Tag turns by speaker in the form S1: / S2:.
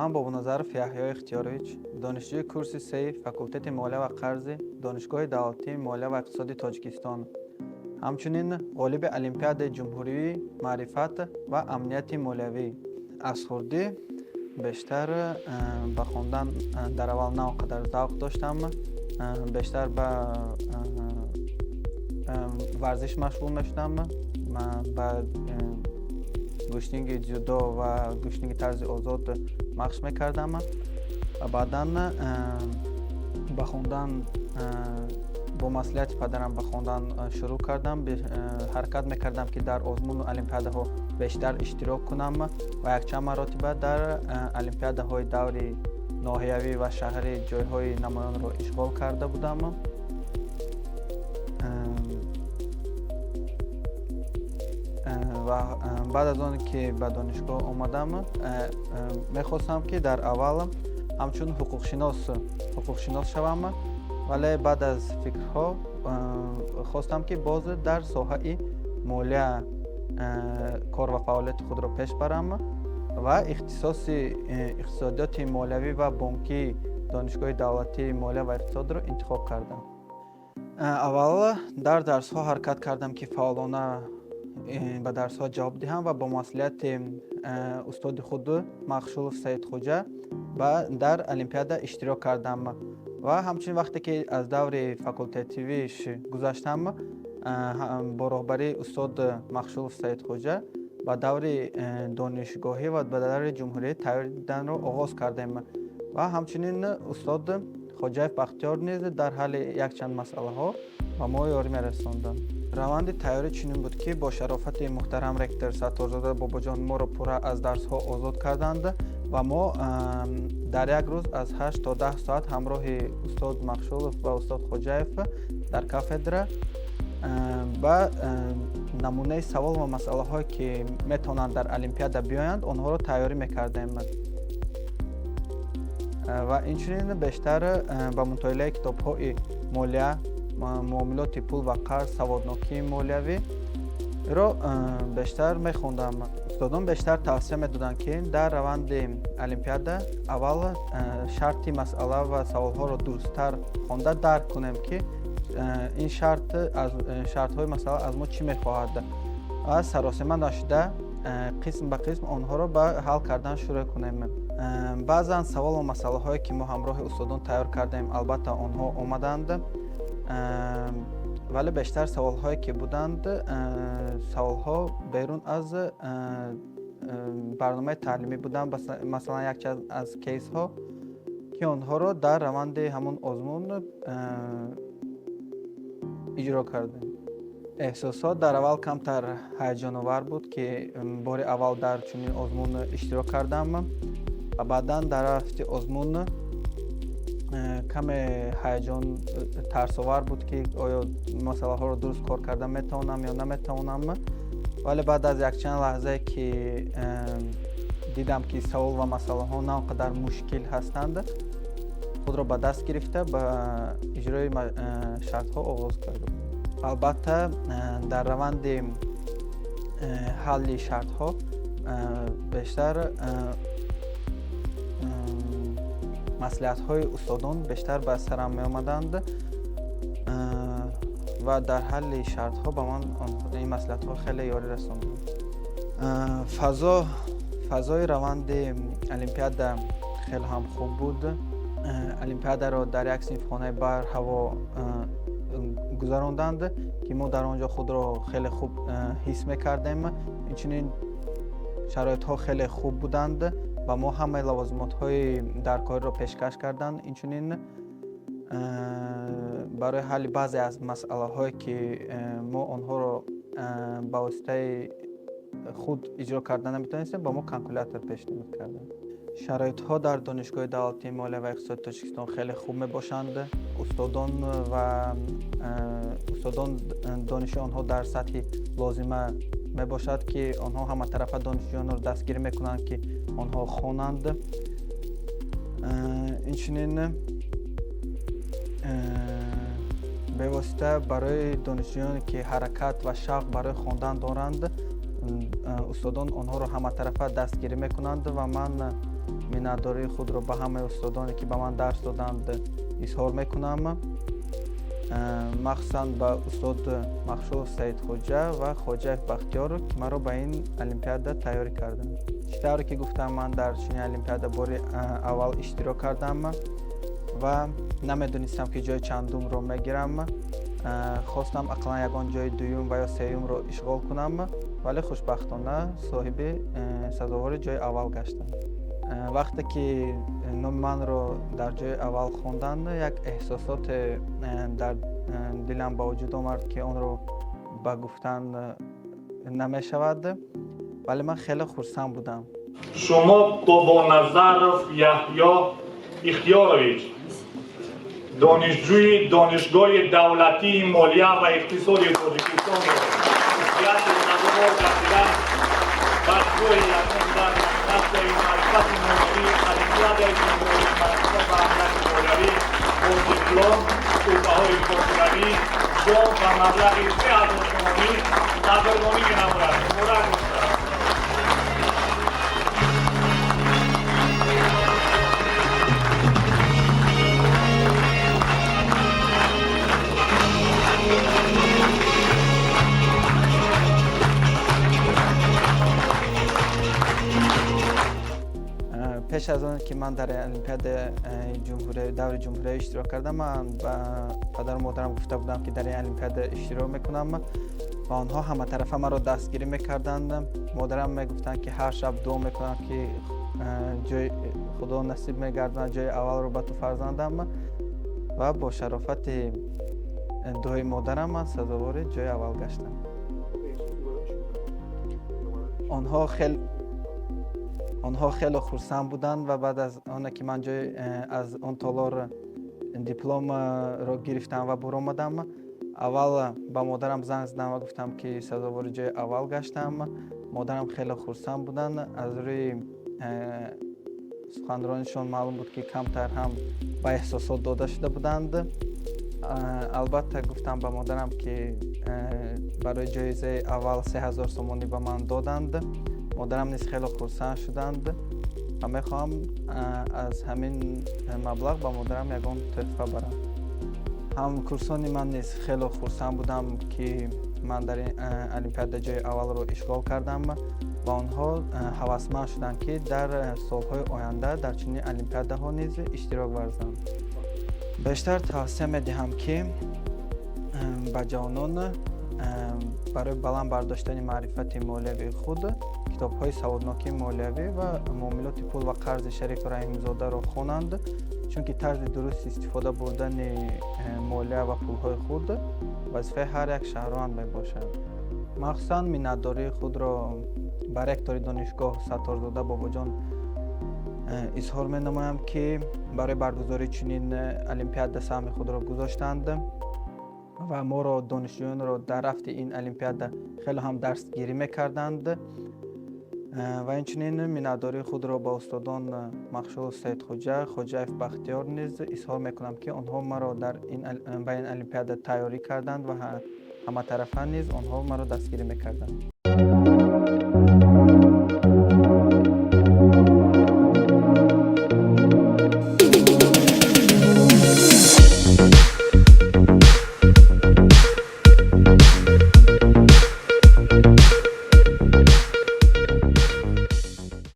S1: من бобуназаров Яҳьёи Ихтиёрович, донишҷӯи курси 3 Факултети молия ва қарзи Донишгоҳи давлатии молия ва иқтисоди Тоҷикистон, ҳамчунин ғолиби Олимпиадаи ҷумҳурии маърифат ва амнияти молиявӣ. Аз хурдӣ бештар ба хондан дар аввал на он қадар завқ доштам. Бештар ба варзиш машғул мешудам. Ба гӯштинги дзюдо ва гӯштинги тарзи озод мағш мекардам. Ва баъдан ба хондан бо маслиҳати падарам ба хондан шурӯъ кардам. Ҳаракат мекардам ки дар озмуну олимпиадаҳо бештар иштирок кунам ва якчанд маротиба дар олимпиадаҳои даври ноҳиявӣ ва шаҳрӣ ҷойҳои намоёнро ишғол карда будам. ва баъд аз оне ки ба донишгоҳ омадам, мехостам ки дар аввал ҳамчун ҳуқуқшинос шавам, вале баъд аз фикрҳо хостам ки боз дар соҳаи молия кор ва фаъолияти худро пеш барам ва иқтисодиёти молиявӣ ва бонкии Донишгоҳи давлатии молия ва иқтисодро интихоб кардам. Аввал дар дарсҳо ҳаракат кардам ки фаъолона ба дарсҳо ҷавоб диҳам ва бо маслиҳати устоди худ Махшулов Саидхоҷа дар олимпиада иштирок кардам ва ҳамчунин вақте ки аз даври факултативиш гузаштам, бо роҳбарии устод Махшулов Саидхоҷа ба даври донишгоҳӣ ва ба даври ҷумҳурӣ тайёрӣ диданро оғоз кардем ва ҳамчунин устод Хоҷаев Бахтиёр низ дар ҳалли якчанд масъалаҳо ба мо ёрӣ мерасонданд. Раванди тайёрӣ чунин буд ки бо шарофати муҳтарам ректор Сатторзода Бобоҷон моро пурра аз дарсҳо озод карданд ва мо дар як рӯз аз 8 то 10 соат ҳамроҳи устод Махшулов ва устод Хоҷаев дар кафедра ба намунаи савол ва масъалаҳое ки метавонанд дар олимпиада биёянд, онҳоро тайёрӣ мекардем. Ва инчунин бештар ба мутолиаи китобҳои молия, муомилоти пул ва қарз, саводнокии молиявиро бештар мехондам. Устодон бештар тавсия медоданд ки дар раванди олимпиада аввал шарти масъала ва саволҳоро дурусттар хонда дарк кунем ки ин шартҳои масъала аз мо чӣ мехоҳад ва саросима нашуда қисм ба қисм онҳоро ба ҳал кардан шурӯъ кунем. Баъзан савол ва масъалаҳое ки мо ҳамроҳи устодон тайёр кардем, албатта онҳо омаданд, вале бештар саволҳое ки буданд, саволҳо берун аз барномаи таълимӣ буданд. Масалан якчанд аз кейсҳо ки онҳоро дар раванди ҳамон озмун иҷро кардем. Эҳсосот дар аввал камтар ҳаяҷоновар буд ки бори аввал дар чунин озмун иштирок кардам ва баъдан дар рафти озмун каме ҳаяҷон тарсовар буд ки оё масъалаҳоро дуруст кор карда метавонам ё наметавонам. Вале баъд аз якчанд лаҳзае ки дидам ки савол ва масъалаҳо на он қадар мушкил ҳастанд, худро ба даст гирифта ба иҷрои шартҳо оғоз кардам. Албатта дар раванди ҳалли шартҳо бештар маслиҳатҳои устодон бештар ба сарам меомаданд ва дар ҳалли шартҳо ба ман ин маслиҳатҳо хеле ёрӣ расонданд. Фазои раванди олимпиада хеле ҳам хуб буд. Олимпиадаро дар як синфхонаи барҳаво гузаронданд ки мо дар он ҷо худро хеле хуб ҳис мекардем. Инчунин шароитҳо хеле хуб буданд ва мо ҳамаи лавозимотҳои даркориро пешкаш карданд. Инчунин барои ҳалли баъзе аз масъалаҳое ки мо онҳоро ба воситаи худ иҷро карда наметавонистем, ба мо калкулятор пешниҳод карданд. Шароитҳо дар Донишгоҳи давлатии молия ва иқтисоди Тоҷикистон хеле хуб мебошанд. Устодон дониши онҳо дар сатҳи лозима мебошад ки онҳо ҳаматарафа донишҷӯёнро дастгирӣ мекунанд ки онҳо хонанд. Инчунин бевосита барои донишҷӯёне ки ҳаракат ва шавқ барои хондан доранд, устодон онҳоро ҳаматарафа дастгирӣ мекунанд ва ман миннатдории худро ба ҳамаи устодоне ки ба ман дарс доданд изҳор мекунам, махсусан ба устод махшур Саидхоҷа ва Хоҷаев Бахтиёр ки маро ба ин олимпиада тайёрӣ карданд. Чӣ тавре ки гуфтам, ман дар чунин олимпиада бори аввал иштирок кардам ва намедонистам ки ҷои чандумро мегирам. Хостам ақаллан ягон ҷои дуюм ва ё сеюмро ишғол кунам, вале хушбахтона соҳиби сазовори ҷои аввал гаштам. Вақте ки номи манро дар ҷои аввал хонданд, як эҳсосоте дар дилам ба вуҷуд омад ки онро ба гуфтан намешавад, вале ман хеле хурсанд будам.
S2: шумо Бобоназаров Яҳьё Ихтиёрович, донишҷӯи донишгоҳи давлатии молия ва иқтисоди Тоҷикистонро ҳуҷҷати сазовор гардидан ба ҷои ягон дар номинатсияи маърифати молиявӣ олимпиадаи ҷумҳурии марбута ба амлияти молиявӣ бо диплом, тӯҳфаҳои хотиравӣ, ҷом ва маблағи 3000 сомонӣ қадрдонӣ менамояд. муборак бошад.
S1: пеш аз оне ки ман дар олимпиадаи даври ҷумҳурия иштирок кардам, ман ба падару модарам гуфта будам ки дар ин олимпиада иштирок мекунам ва онҳо ҳаматарафа маро дастгирӣ мекарданд. Модарам мегуфтанд ки ҳар шаб дуо мекунам ки ҷои худо насиб мегардонад ҷои аввалро ба ту фарзандам ва бо шарофати дуои модарам ман сазовори ҷои аввал гаштам. онҳо хеле хурсанд буданд ва баъд аз оне ки ман ҷои аз он толор дипломро гирифтам ва буромадам, аввал ба модарам занг задам ва гуфтам ки сазовори ҷои аввал гаштам. Модарам хеле хурсанд буданд. Аз рӯи суханронишон маълум буд ки камтар ҳам ба эҳсосот дода шуда буданд. албатта гуфтам ба модарам ки барои ҷоизаи аввал 3000 сомонӣ ба ман доданд. модарам низ хеле хурсанд шуданд ва мехоҳам аз ҳамин маблағ ба модарам ягон тӯҳфа барам. ҳамкурсони ман низ хеле хурсанд будам ки ман дар ин олимпиада ҷои аввалро ишғол кардам ва онҳо ҳавасманд шуданд ки дар солҳои оянда дар чунин олимпиадаҳо низ иштирок варзанд. бештар тавсия медиҳам ки ба ҷавонон барои баланд бардоштани маърифати молиявии худ китобҳои саводнокии молиявӣ ва муомилоти пул ва қарзи Шариф Раҳимзодаро хонанд, чунки тарзи дурусти истифода бурдани молия ва пулҳои худ вазифаи ҳар як шаҳрванд мебошад. махсусан миннатдории худро ба ректори донишгоҳ Сатторзода Бобоҷон изҳор менамоям ки барои баргузории чунин олимпиада саҳми худро гузоштанд ва моро донишҷӯёнро дар рафти ин олимпиада хеле ҳам дарсгирӣ мекарданд ва инчунин миннатдории худро ба устодон махшур Саидхоҷа, Хоҷаев Бахтиёр низ изҳор мекунам ки онҳо маро ба ин олимпиада тайёрӣ карданд ва ҳаматарафа низ онҳо маро дастгирӣ мекарданд.